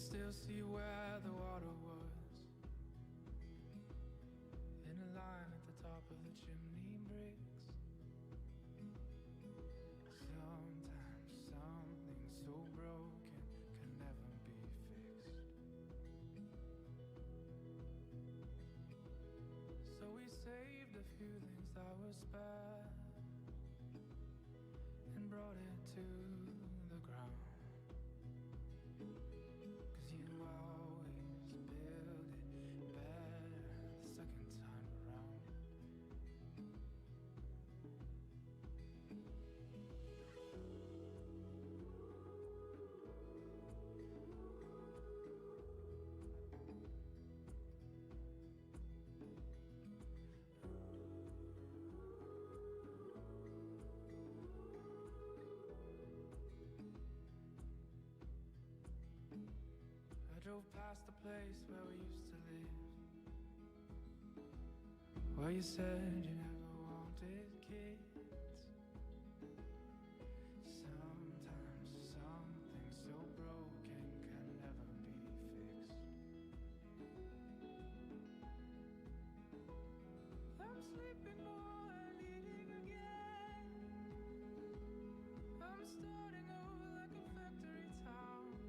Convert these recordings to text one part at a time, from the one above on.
still see where the water was, in a line at the top of the chimney bricks. Sometimes something so broken can never be fixed. So we saved a few things that were spare and brought it to the ground. 'Cause you always build it better the second time around. I drove past the place where we used to live, where you said you never wanted kids. Sometimes something so broken can never be fixed. I'm sleeping more and eating again. I'm starting over like a factory town.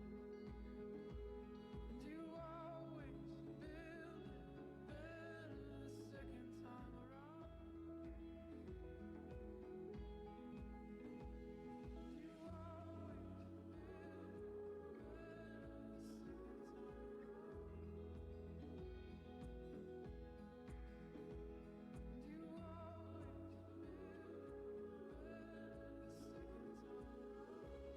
And you always build it better the second time around. You always build it better the second time around.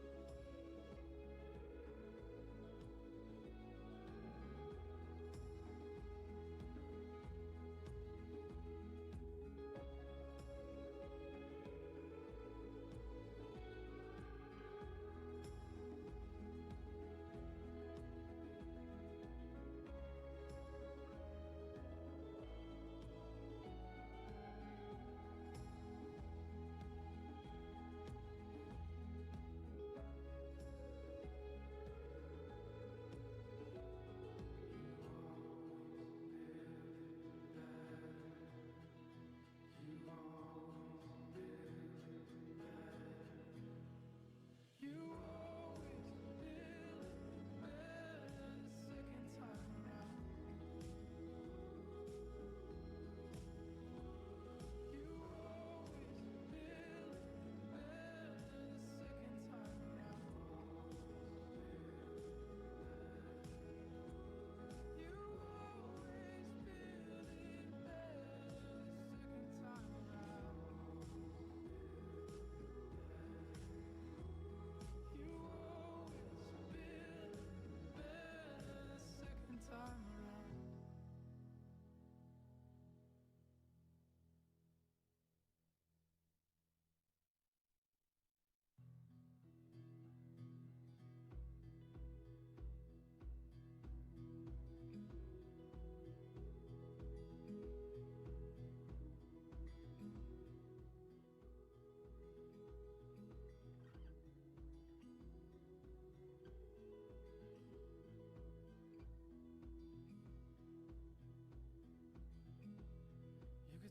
You always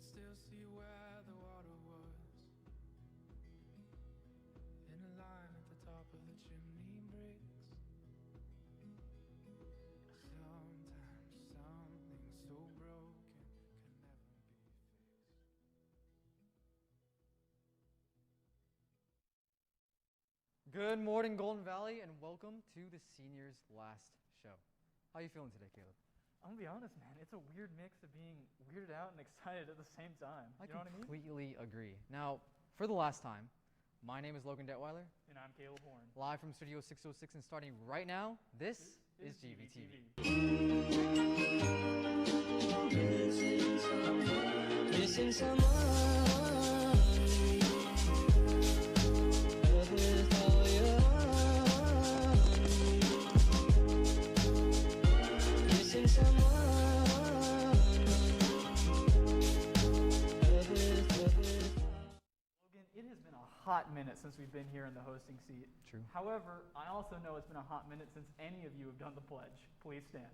still see where the water was, in a line at the top of the chimney bricks. Sometimes something so broken can never be fixed. Good morning, Golden Valley, and welcome to the seniors' last show. How are you feeling today, Caleb? I'm gonna be honest, man. It's a weird mix of being weirded out and excited at the same time. You know what I mean? Completely agree. Now, for the last time, my name is Logan Detweiler. And I'm Caleb Horn. Live from Studio 606, and starting right now, this is GVTV. Missing someone with all your missing someone Logan, it has been a hot minute since we've been here in the hosting seat. True. However, I also know it's been a hot minute since any of you have done the pledge. Please stand.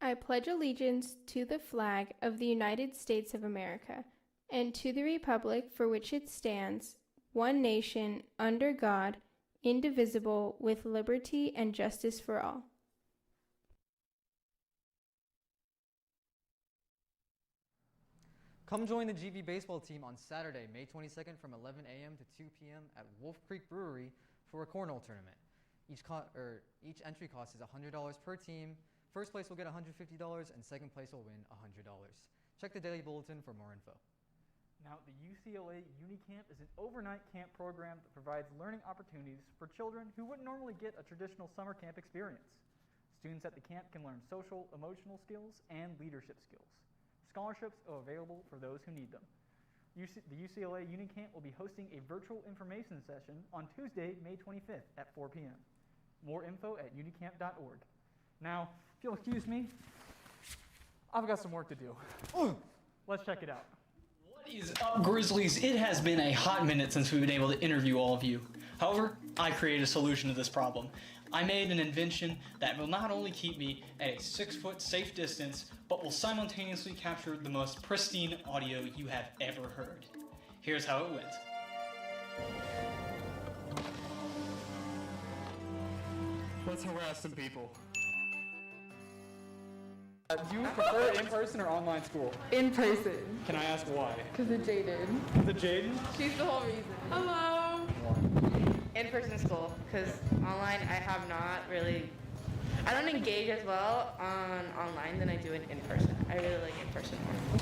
I pledge allegiance to the flag of the United States of America and to the republic for which it stands, one nation, under God, indivisible, with liberty and justice for all. Come join the GV baseball team on Saturday, May 22nd from 11 a.m. to 2 p.m. at Wolf Creek Brewery for a cornhole tournament. Each entry cost is $100 per team. First place will get $150 and second place will win $100. Check the daily bulletin for more info. Now, the UCLA Unicamp is an overnight camp program that provides learning opportunities for children who wouldn't normally get a traditional summer camp experience. Students at the camp can learn social, emotional skills and leadership skills. Scholarships are available for those who need them. The UCLA Unicamp will be hosting a virtual information session on Tuesday, May 25th at 4 p.m. More info at unicamp.org. Now, if you'll excuse me, I've got some work to do. Let's check it out. What is up, Grizzlies? It has been a hot minute since we've been able to interview all of you. However, I created a solution to this problem. I made an invention that will not only keep me at a 6-foot safe distance, but will simultaneously capture the most pristine audio you have ever heard. Here's how it went. Let's harass some people. Do you prefer in-person or online school? In person. Can I ask why? Because of Jaden. The Jaden? She's the whole reason. Hello. In-person school, because online I have not really, I don't engage as well on online than I do in person. I really like in-person more.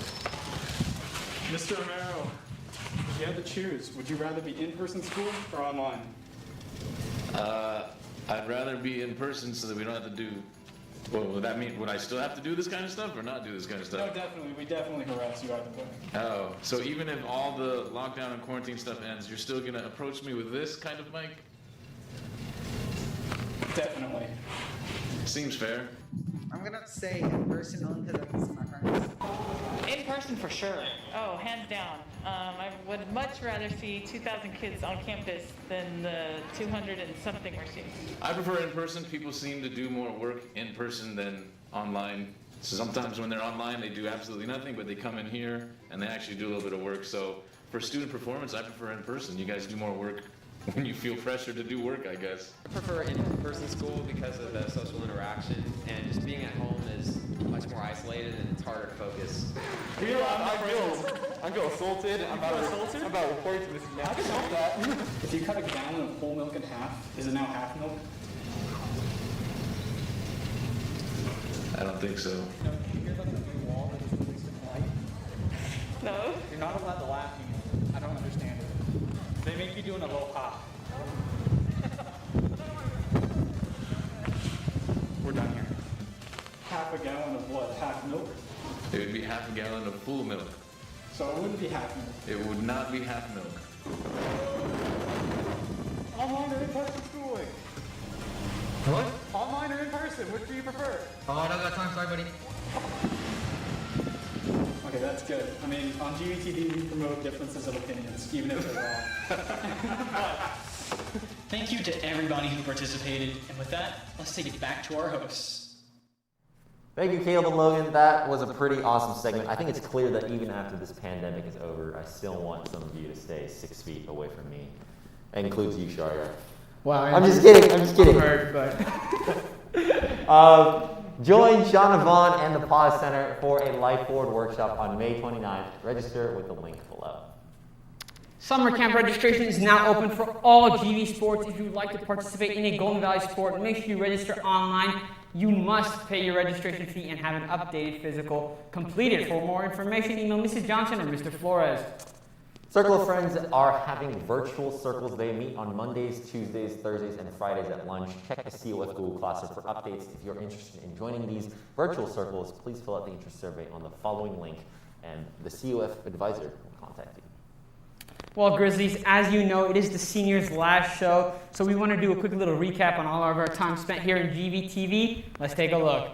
Mr. Romero, if you had to choose, would you rather be in-person school or online? I'd rather be in person so that we don't have to do. Well, would that mean, would I still have to do this kind of stuff or not do this kind of stuff? No, definitely. We definitely harass you either way. Oh, so even if all the lockdown and quarantine stuff ends, you're still going to approach me with this kind of mic? Definitely. Seems fair. I'm going to say in person only because I miss my friends. In person for sure. Oh, hands down. I would much rather see 2,000 kids on campus than the 200 and something we're seeing. I prefer in person. People seem to do more work in person than online. So sometimes when they're online, they do absolutely nothing, but they come in here and they actually do a little bit of work. So for student performance, I prefer in person. You guys do more work when you feel pressure to do work, I guess. I prefer in-person school because of the social interaction, and just being at home is much more isolated and it's harder to focus. I feel assaulted. I'm about reporting to this. I can help that. If you cut a gallon of whole milk in half, is it now half milk? I don't think so. You hear about the new wall that is released in light? No. You're not allowed to laugh anymore. I don't understand it. They make you do an aloha. We're done here. Half a gallon of what? Half milk? It would be half a gallon of full milk. So it wouldn't be half milk. It would not be half milk. Online or in-person schooling? What? Online or in person? Which do you prefer? Oh, I don't got time. Sorry, buddy. Okay, that's good. I mean, on GVTV, we promote differences of opinions, even if they're wrong. Thank you to everybody who participated, and with that, let's take it back to our hosts. Thank you, Caleb and Logan. That was a pretty awesome segment. I think it's clear that even after this pandemic is over, I still want some of you to stay 6 feet away from me. That includes you, Sharia. Wow, I'm just kidding. Hurt, but Join Shauna Vaughn and the Pause Center for a Life Forward workshop on May 29th. Register with the link below. Summer camp registration is now open for all GV sports. If you would like to participate in a Golden Valley sport, make sure you register online. You must pay your registration fee and have an updated physical completed. For more information, email Mrs. Johnson or Mr. Flores. Circle of Friends are having virtual circles. They meet on Mondays, Tuesdays, Thursdays, and Fridays at lunch. Check the COF Google Classroom for updates. If you're interested in joining these virtual circles, please fill out the interest survey on the following link, and the COF advisor will contact you. Well, Grizzlies, as you know, it is the seniors' last show, so we want to do a quick little recap on all of our time spent here in GVTV. Let's take a look.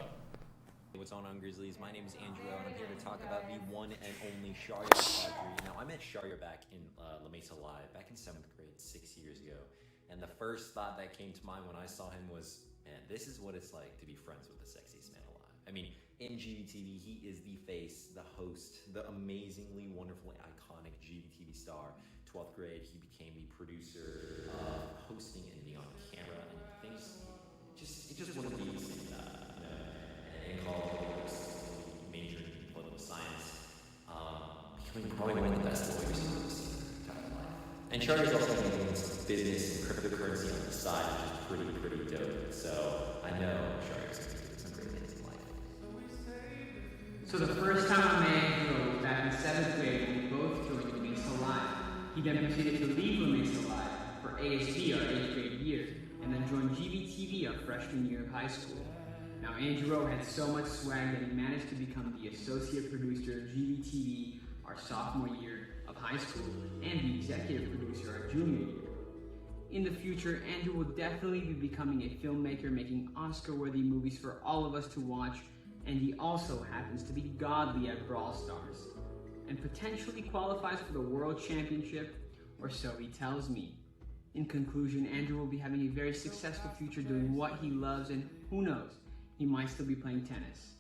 What's on Grizzlies? My name is Andrew, and I'm here to talk about the one and only Sharia Quadri. Now, I met Sharia back in La Mesa Live, back in 7th grade, 6 years ago. And the first thought that came to mind when I saw him was, man, this is what it's like to be friends with the sexiest man alive. I mean, in GVTV, he is the face, the host, the amazingly, wonderfully iconic GVTV star. 12th grade, he became the producer, hosting and being on camera, and things it just wouldn't be the same without, in college, majoring in political science, becoming probably one of the best lawyers in the life. And Charlie's also doing some business and cryptocurrency on the side, which is pretty dope. So I know Charlie's going to be doing some great things in life. So the first time I met Andrew was back in 7th grade when we both joined La Mesa Live. He then proceeded to leave La Mesa Live for ASB our 8th grade year, and then joined GVTV our freshman year of high school. Now Andrew had so much swag that he managed to become the associate producer of GVTV our sophomore year of high school, and the executive producer our junior year. In the future, Andrew will definitely be becoming a filmmaker, making Oscar-worthy movies for all of us to watch, and he also happens to be godly at Brawl Stars, and potentially qualifies for the World Championship, or so he tells me. In conclusion, Andrew will be having a very successful future doing what he loves, and who knows, he might still be playing tennis.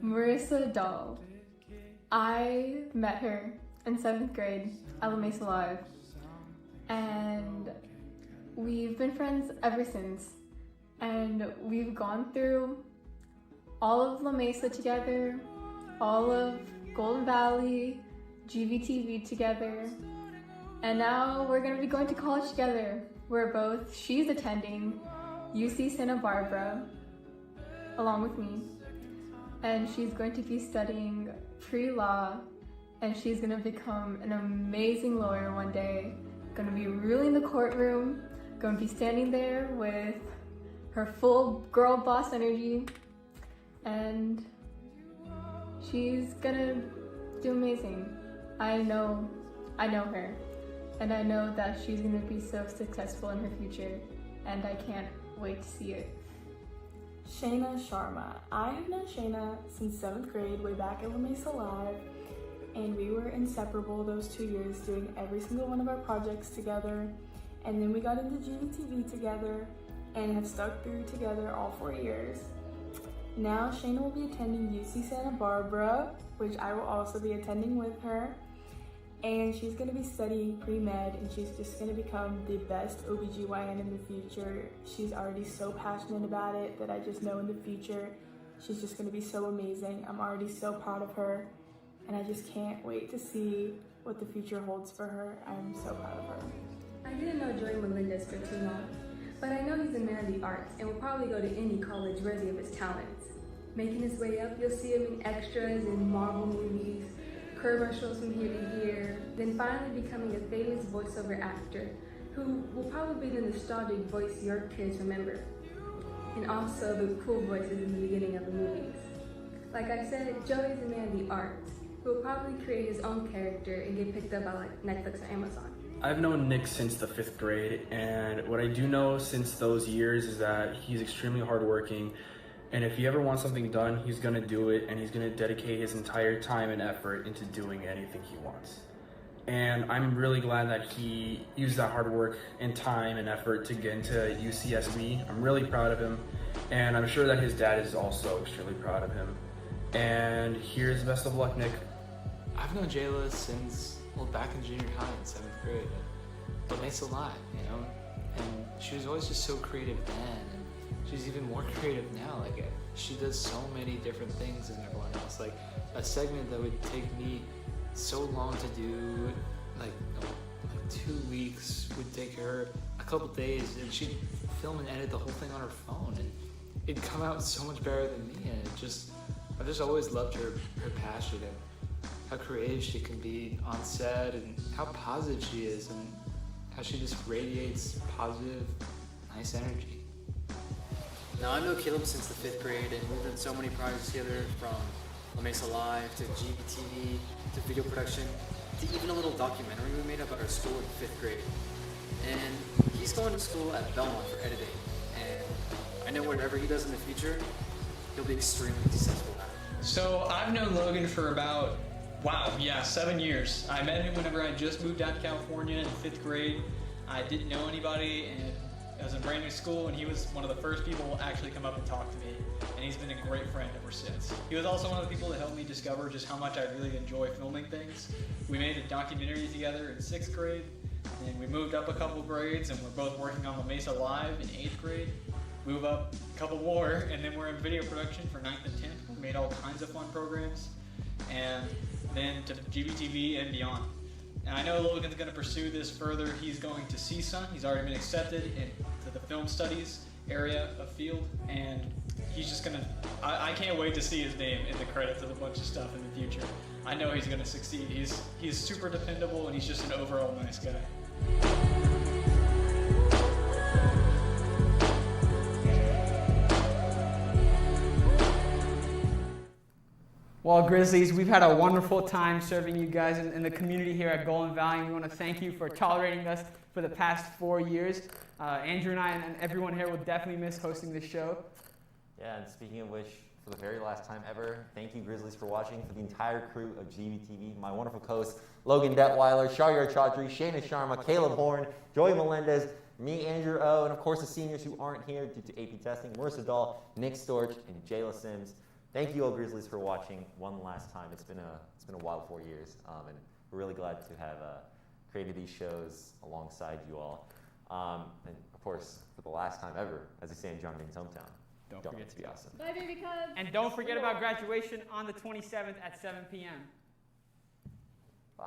Marissa Dahl. I met her in 7th grade at La Mesa Live, and we've been friends ever since. And we've gone through all of La Mesa together, all of Golden Valley, GVTV together, and now we're going to be going to college together. She's attending UC Santa Barbara along with me, and she's going to be studying pre-law, and she's going to become an amazing lawyer one day, going to be ruling the courtroom, going to be standing there with her full girl boss energy, and she's going to do amazing. I know her, and I know that she's going to be so successful in her future, and I can't wait to see it. Shayna Sharma. I have known Shayna since 7th grade, way back at La Mesa Live, and we were inseparable those 2 years, doing every single one of our projects together, and then we got into GVTV together and have stuck through together all 4 years. Now Shayna will be attending UC Santa Barbara, which I will also be attending with her, and she's going to be studying pre-med, and she's just going to become the best OBGYN in the future. She's already so passionate about it that I just know in the future she's just going to be so amazing. I'm already so proud of her, and I just can't wait to see what the future holds for her. I'm so proud of her. I didn't know Joey Melendez for too long, but I know he's a man of the arts and will probably go to any college worthy of his talents. Making his way up, you'll see him in extras in Marvel movies, commercials from here to here, then finally becoming a famous voiceover actor who will probably be the nostalgic voice your kids remember, and also the cool voices in the beginning of the movies. Like I said, Joey's a man of the arts who will probably create his own character and get picked up by like Netflix or Amazon. I've known Nick since the 5th grade, and what I do know since those years is that he's extremely hardworking, and if he ever wants something done, he's going to do it, and he's going to dedicate his entire time and effort into doing anything he wants. And I'm really glad that he used that hard work and time and effort to get into UCSB. I'm really proud of him, and I'm sure that his dad is also extremely proud of him. And here's best of luck, Nick. I've known Jayla since, back in junior high in 7th grade. But makes a lot, and she was always just so creative then, and she's even more creative now. Like, she does so many different things than everyone else. Like, a segment that would take me so long to do, like 2 weeks, would take her a couple days, and she'd film and edit the whole thing on her phone, and it'd come out so much better than me. And I've just always loved her passion and how creative she can be on set, and how positive she is, and how she just radiates positive, nice energy. Now, I know Caleb since the 5th grade, and we've done so many projects together, from La Mesa Live to GVTV to video production to even a little documentary we made about our school in 5th grade. And he's going to school at Belmont for editing, and I know whatever he does in the future, he'll be extremely successful at it. So I've known Logan for about, 7 years. I met him whenever I just moved out to California in 5th grade. I didn't know anybody, and I was in a brand new school, and he was one of the first people to actually come up and talk to me. And he's been a great friend ever since. He was also one of the people that helped me discover just how much I really enjoy filming things. We made a documentary together in 6th grade, and we moved up a couple grades, and we're both working on La Mesa Live in 8th grade. Move up a couple more, and then we're in video production for 9th and 10th. We made all kinds of fun programs, and then to GVTV and beyond. And I know Logan's going to pursue this further. He's going to CSUN. He's already been accepted into the film studies area of field, and he's just going to, I can't wait to see his name in the credits of a bunch of stuff in the future. I know he's going to succeed. He's super dependable, and he's just an overall nice guy. Well, Grizzlies, we've had a wonderful time serving you guys in the community here at Golden Valley. We want to thank you for tolerating us for the past 4 years. Andrew and I and everyone here will definitely miss hosting this show. Yeah, and speaking of which, for the very last time ever, thank you, Grizzlies, for watching. For the entire crew of GVTV, my wonderful co-hosts, Logan Detweiler, Sharyar Chaudhry, Shayna Sharma, Caleb Horn, Joey Melendez, me, Andrew O, and of course the seniors who aren't here due to AP testing, Marissa Dahl, Nick Storch, and Jayla Sims. Thank you all, Grizzlies, for watching one last time. It's been a wild 4 years, and we're really glad to have created these shows alongside you all. And of course, for the last time ever, as they say in John Dane's hometown, don't forget to be awesome. Bye, baby cubs. And don't forget about graduation on the 27th at 7 p.m. Bye.